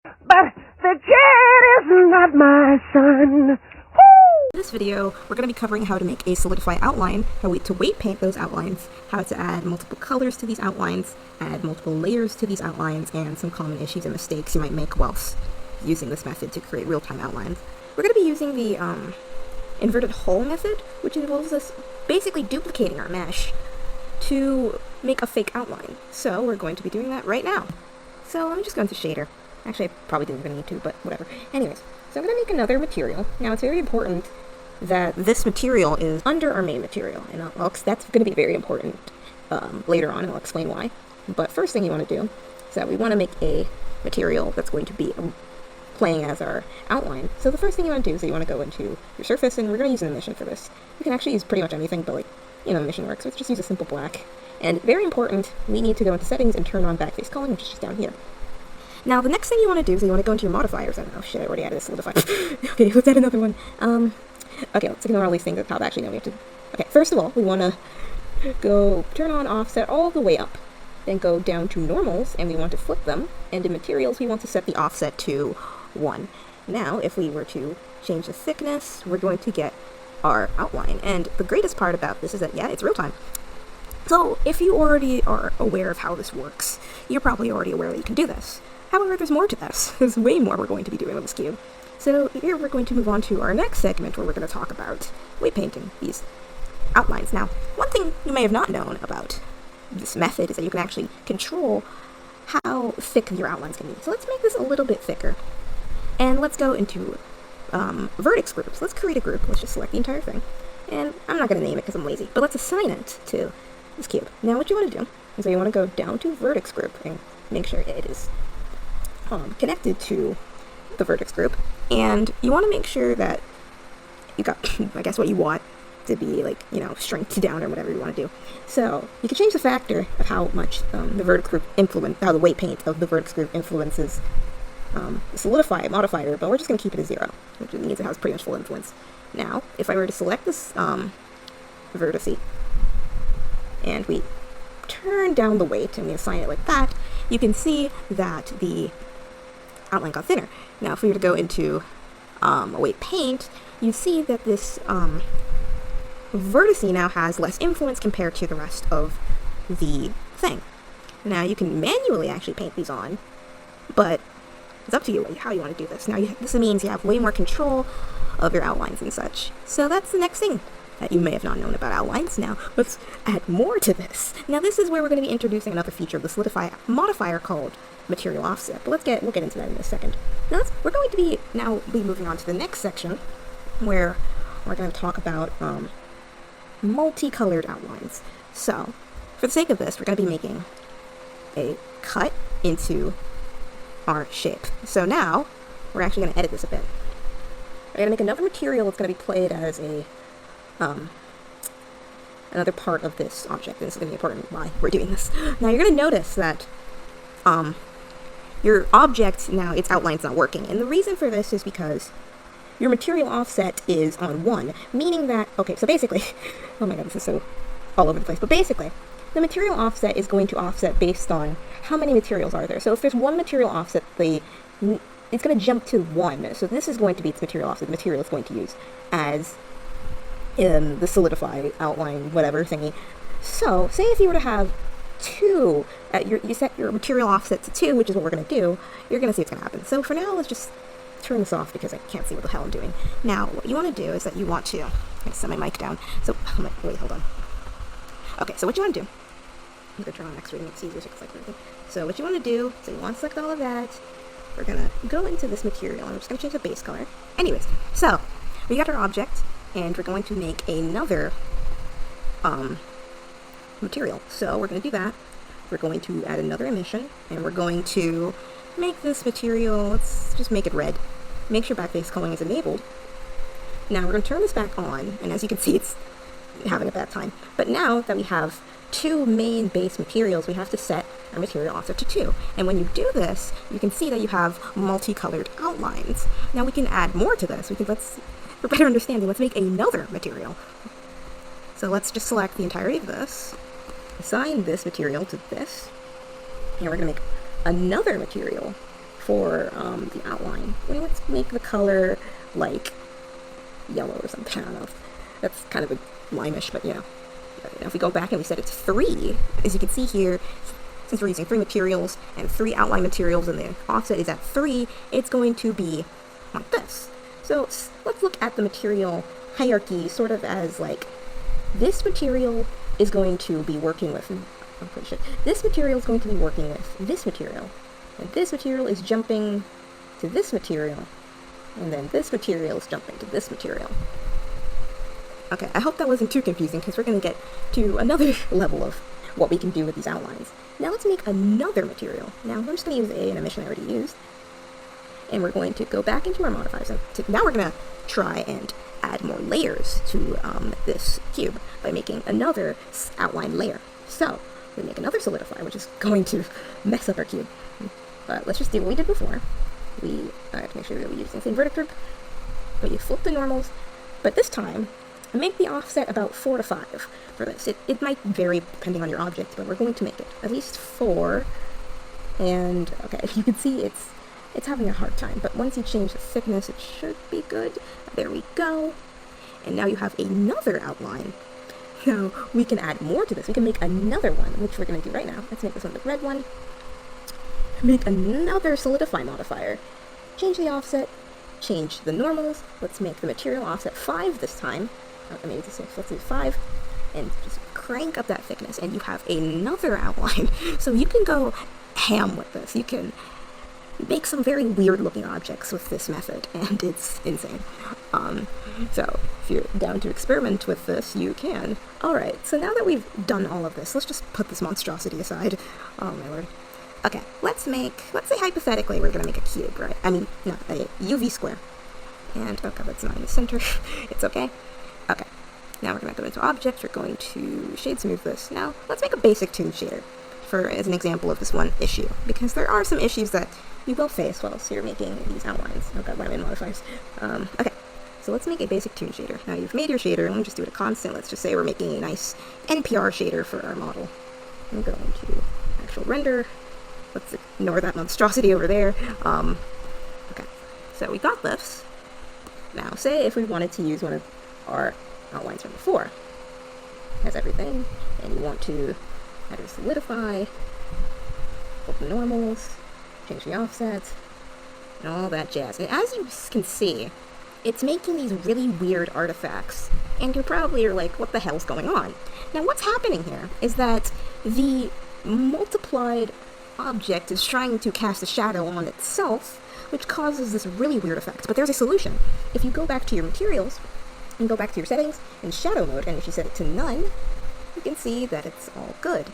But the kid is not my son. In this video, we're going to be covering how to make a solidify outline, how to weight paint those outlines, how to add multiple colors to these outlines, add multiple layers to these outlines, and some common issues and mistakes you might make whilst using this method to create real-time outlines. We're going to be using the inverted hull method, which involves us basically duplicating our mesh to make a fake outline. So we're going to be doing that right now. So let me just go into shader. Actually, I probably didn't even need to, but whatever. Anyways, so I'm going to make another material. Now, it's very important that this material is under our main material, and that's going to be very important later on, and I'll explain why. But first thing you want to do is that we want to make a material that's going to be playing as our outline. So the first thing you want to do is that you want to go into your surface, and we're going to use an emission for this. You can actually use pretty much anything, but emission works. So let's just use a simple black. And very important, we need to go into settings and turn on backface culling, which is just down here. Now, the next thing you want to do is you want to go into your modifiers. Oh shit, I already added a solidify. Okay, let's add another one. Okay, let's ignore all these things. Actually, no, we have to. Okay, first of all, we want to go turn on offset all the way up. Then go down to normals, and we want to flip them. And in materials, we want to set the offset to 1. Now, if we were to change the thickness, we're going to get our outline. And the greatest part about this is that, yeah, it's real time. So, if you already are aware of how this works, you're probably already aware that you can do this. However, there's more to this. There's way more we're going to be doing with this cube. So here we're going to move on to our next segment where we're going to talk about weight painting these outlines. Now, one thing you may have not known about this method is that you can actually control how thick your outlines can be. So let's make this a little bit thicker. And let's go into vertex groups. Let's create a group. Let's just select the entire thing. And I'm not going to name it because I'm lazy, but let's assign it to this cube. Now what you want to do is that you want to go down to vertex group and make sure it is connected to the vertex group, and you want to make sure that you got, I guess, what you want to be strength down or whatever you want to do. So you can change the factor of how much the vertex group how the weight paint of the vertex group influences the solidify modifier, but we're just going to keep it at 0, which means it has pretty much full influence. Now, if I were to select this vertice, and we turn down the weight and we assign it like that, you can see that the outline got thinner. Now, if we were to go into a weight paint, you see that this vertice now has less influence compared to the rest of the thing. Now, you can manually actually paint these on, but it's up to you how you want to do this. Now, this means you have way more control of your outlines and such. So that's the next thing that you may have not known about outlines. Now, let's add more to this. Now, this is where we're going to be introducing another feature of the solidify modifier called material offset, but we'll get into that in a second. Now, we're going to be moving on to the next section where we're going to talk about multicolored outlines. So, for the sake of this, we're going to be making a cut into our shape. So now, we're actually going to edit this a bit. We're going to make another material that's going to be played as a another part of this object. This is going to be important why we're doing this. Now, you're going to notice that your object, now its outline's not working. And the reason for this is because your material offset is on 1, meaning that, okay, so basically, oh my god, this is so all over the place, but basically, the material offset is going to offset based on how many materials are there. So if there's one material offset, it's going to jump to 1. So this is going to be its material offset, the material it's going to use as in the solidify outline, whatever thingy. So, say if you were to have 2, you set your material offset to 2, which is what we're going to do, you're going to see what's going to happen. So for now, let's just turn this off because I can't see what the hell I'm doing. Now, what you want to do is that you want to, I set my mic down, so, wait, hold on. Okay, so what you want to do, I'm going to turn on X-ray to make it easier to select everything. So what you want to do, so you want to select all of that, we're going to go into this material, and I'm just going to change the base color. Anyways, so, we got our object, and we're going to make another material. So we're going to do that. We're going to add another emission, and we're going to make this material, let's just make it red. Make sure backface culling is enabled. Now we're going to turn this back on, and as you can see, it's having a bad time. But now that we have 2 main base materials, we have to set our material offset to 2. And when you do this, you can see that you have multicolored outlines. Now we can add more to this. For better understanding, let's make another material. So let's just select the entirety of this, assign this material to this, and we're going to make another material for the outline. And let's make the color like yellow or something. I don't know. That's kind of a limeish, but if we go back and we set it to 3, as you can see here, since we're using 3 materials and 3 outline materials and the offset is at 3, it's going to be like this. So let's look at the material hierarchy sort of as like this material is going to be working with, this material is going to be working with this material, and this material is jumping to this material, and then this material is jumping to this material. Okay, I hope that wasn't too confusing, because we're going to get to another level of what we can do with these outlines. Now let's make another material. Now I'm just going to use an emission I already used, and we're going to go back into our modifiers, and now we're going to try and add more layers to this cube by making another outline layer. So we make another solidify, which is going to mess up our cube. But let's just do what we did before. We have to make sure that we use the same vertex group. We flip the normals, but this time make the offset about 4 to 5 for this. It might vary depending on your object, but we're going to make it at least 4. And okay, you can see it's having a hard time, but once you change the thickness, it should be good. There we go. And now you have another outline. Now we can add more to this. We can make another one, which we're going to do right now. Let's make this one the red one. Make another solidify modifier. Change the offset, change the normals. Let's make the material offset 5 this time. Maybe it's 6. Let's do 5. And just crank up that thickness, and you have another outline. So you can go ham with this. You can make some very weird looking objects with this method, and it's insane. So if you're down to experiment with this, you can. Alright, so now that we've done all of this, let's just put this monstrosity aside. Oh my lord. Okay, let's say hypothetically we're gonna make a cube, right? I mean, no, a UV square. And, okay, that's not in the center. It's okay. Okay, now we're gonna go into objects, we're going to shade smooth this. Now, let's make a basic toon shader as an example of this one issue, because there are some issues that you will face whilst you're making these outlines. Oh god, why am I in modifiers? Okay, so let's make a basic toon shader. Now you've made your shader, and we'll just do it a constant. Let's just say we're making a nice NPR shader for our model. I'm going to actual render. Let's ignore that monstrosity over there. Okay, so we got this. Now, say if we wanted to use one of our outlines from before. Has everything, and you want to either solidify, flip the normals, change the offset, and all that jazz. And as you can see, it's making these really weird artifacts, and you probably are like, what the hell's going on? Now what's happening here is that the multiplied object is trying to cast a shadow on itself, which causes this really weird effect. But there's a solution. If you go back to your materials, and go back to your settings in shadow mode, and if you set it to none, you can see that it's all good.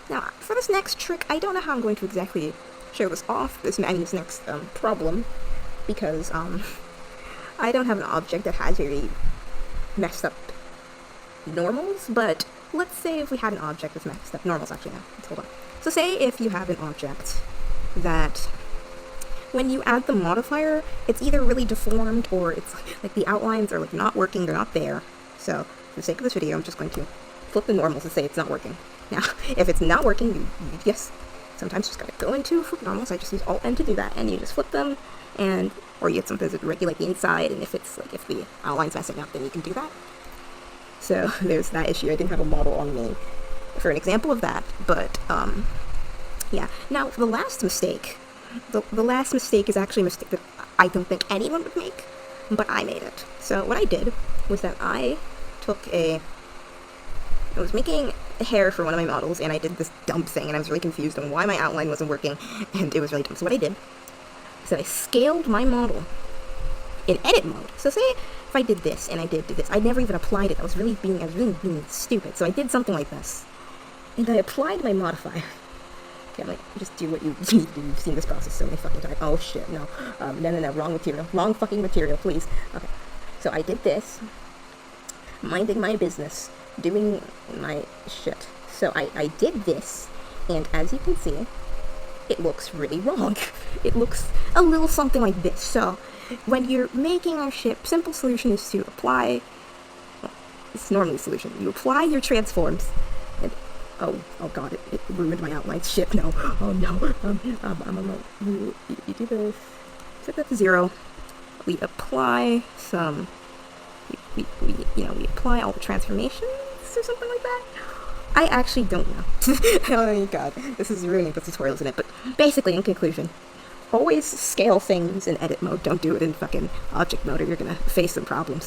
Now, for this next trick, I don't know how I'm going to exactly show this off, this next problem, because I don't have an object that has very messed up normals, but let's say if we had an object with messed up normals, actually, no, let's hold on. So say if you have an object that when you add the modifier, it's either really deformed or it's like the outlines are like not working, they're not there. So for the sake of this video, I'm just going to flip the normals and say it's not working. Now, if it's not working, you yes, sometimes you just gotta go into flip normals. I just use Alt-N to do that, and you just flip them, and or you sometimes regulate the inside, and if it's like if the outline's messing up, then you can do that. So there's that issue. I didn't have a model on me for an example of that, but yeah. Now the last mistake. The last mistake is actually a mistake that I don't think anyone would make, but I made it. So what I did was that I was making a hair for one of my models, and I did this dumb thing, and I was really confused on why my outline wasn't working, and it was really dumb. So what I did is that I scaled my model in edit mode. So say if I did this, and I did this, I never even applied it. I was really being stupid. So I did something like this, and I applied my modifier. Okay, I'm like, just do what you need to do. You've seen this process so many fucking times. Oh shit, no. No, wrong material. Wrong fucking material, please. Okay, so I did this, minding my business, doing my shit. So I did this, and as you can see, it looks really wrong. It looks a little something like this. So when you're making our ship, simple solution is to apply, well, it's normally the solution. You apply your transforms, and oh god, it ruined my outline. Shit, no. Oh no. You do this. Set that to 0. We apply some. We apply all the transformations or something like that. I actually don't know. Oh god, this is ruining the tutorial, isn't it? But basically, in conclusion, always scale things in edit mode. Don't do it in fucking object mode, or you're gonna face some problems.